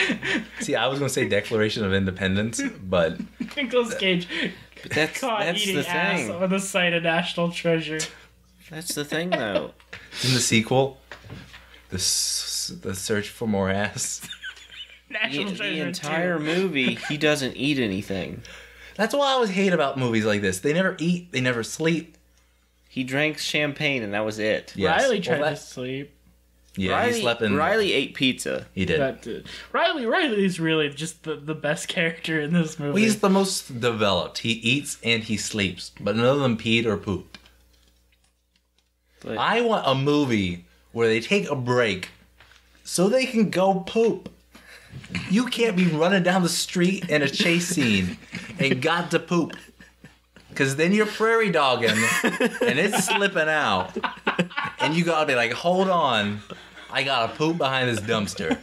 See, I was going to say Declaration of Independence, but Nicolas Cage That's caught eating the ass thing. on the site of National Treasure. That's the thing, though. in the sequel, the search for more ass. National The Treasure entire 2. movie, he doesn't eat anything. That's what I always hate about movies like this. They never eat, they never sleep. He drank champagne, and that was it. Yes. Riley tried Well, to sleep. Yeah, he slept in. Riley ate pizza. He did. That did. Riley's really just the best character in this movie. Well, he's the most developed. He eats and he sleeps, but none of them peed or pooped. But I want a movie where they take a break so they can go poop. You can't be running down the street in a chase scene and got to poop. Because then you're prairie dogging and it's slipping out. And you gotta be like, hold on, I gotta poop behind this dumpster.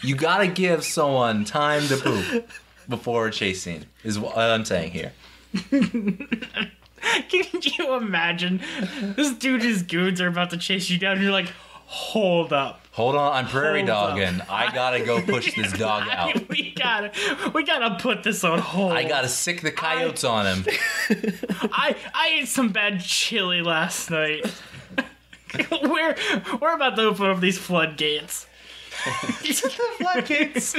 You gotta give someone time to poop before a chase scene, is what I'm saying here. Can you imagine? This dude, his goons are about to chase you down, and you're like, hold up. Hold on, I'm prairie Hold up. dogging. I gotta go push this dog out. We gotta put this on hold. I gotta sick the coyotes on him. I ate some bad chili last night. We're about to open up these floodgates. Floodgates.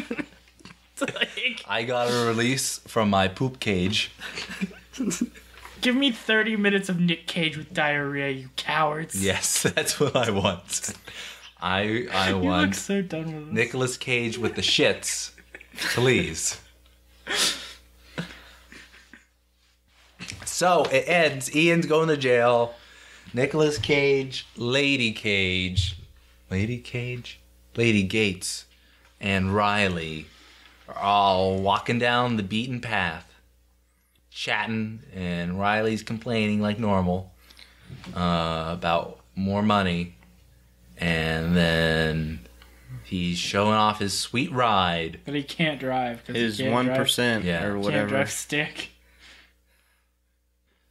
Like, I got a release from my poop cage. give me 30 minutes of Nick Cage with diarrhea, you cowards. Yes, that's what I want. I You look want so done with this. Nicolas Cage with the shits. Please. So it ends. Ian's going to jail. Nicolas Cage, Lady Gates, and Riley are all walking down the beaten path, chatting, and Riley's complaining like normal about more money. And then he's showing off his sweet ride. But he can't drive. His 1%, Yeah. or Can't whatever. drive stick.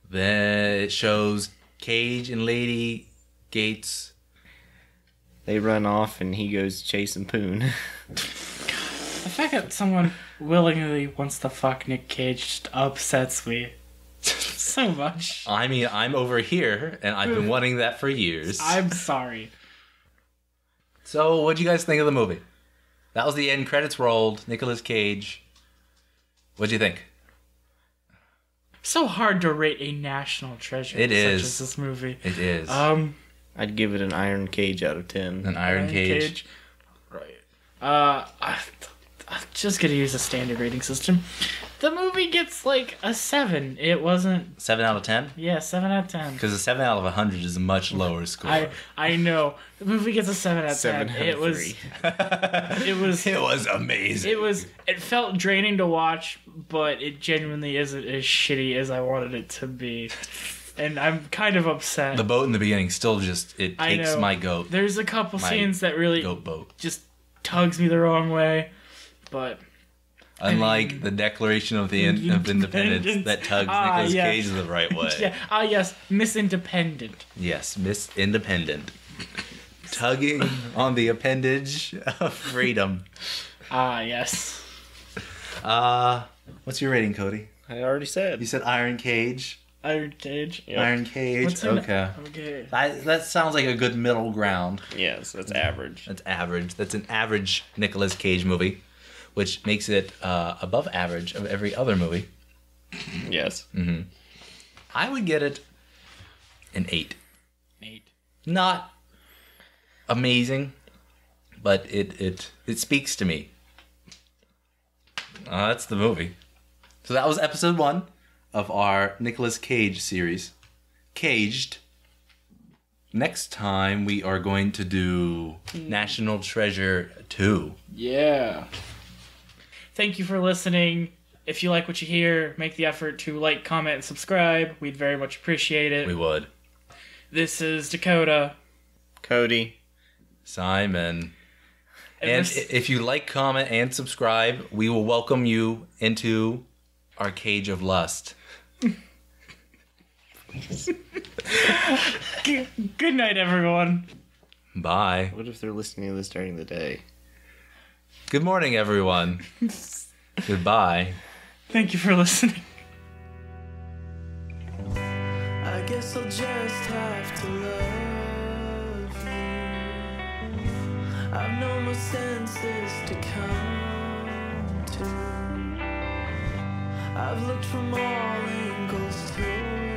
Then it shows Cage and Lady Gates. They run off and he goes chasing Poon. The fact that someone willingly wants to fuck Nick Cage just upsets me so much. I mean, I'm over here, and I've been wanting that for years. I'm sorry. So, what'd you guys think of the movie? That was the end. Credits rolled. Nicolas Cage. What'd you think? So hard to rate a national treasure. It is. Such as this movie. It is. I'd give it an Iron Cage out of 10. An Iron Cage. Right. I'm just gonna use a standard rating system. The movie gets like a 7. It wasn't. 7 out of 10? Yeah, 7 out of 10. Because a 7 out of 100 is a much lower score. I know. The movie gets a 7 out of 10. 7 out of 3. It was amazing. It felt draining to watch, but it genuinely isn't as shitty as I wanted it to be. And I'm kind of upset. The boat in the beginning still just, it I takes know. my goat. There's a couple My scenes that really Goat boat. just tugs me the wrong way, but Unlike the Declaration of Independence that tugs Nicolas yeah. Cage the right way. yeah, yes, Miss Independent. Yes, Miss Independent. Tugging on the appendage of freedom. Yes. What's your rating, Cody? I already said. You said Iron Cage. Iron Cage. Yep. Iron Cage. What's an- Okay. Okay. That sounds like a good middle ground. Yes, that's average. That's average. That's an average Nicolas Cage movie, which makes it above average of every other movie. Yes. I would get it an 8. 8. Not amazing, but it speaks to me. That's the movie. So that was episode 1 of our Nicolas Cage series, Caged. Next time we are going to do National Treasure 2. Yeah. Thank you for listening. If you like what you hear, make the effort to like, comment, and subscribe. We'd very much appreciate it. We would. This is Dakota. Cody. Simon. And And this- if you like, comment, and subscribe, we will welcome you into our cage of lust. Good night, everyone. Bye. What if they're listening to this during the day? Good morning, everyone. Goodbye. Thank you for listening. I guess I'll just have to love you. I've no more senses to come to. I've looked from all angles too.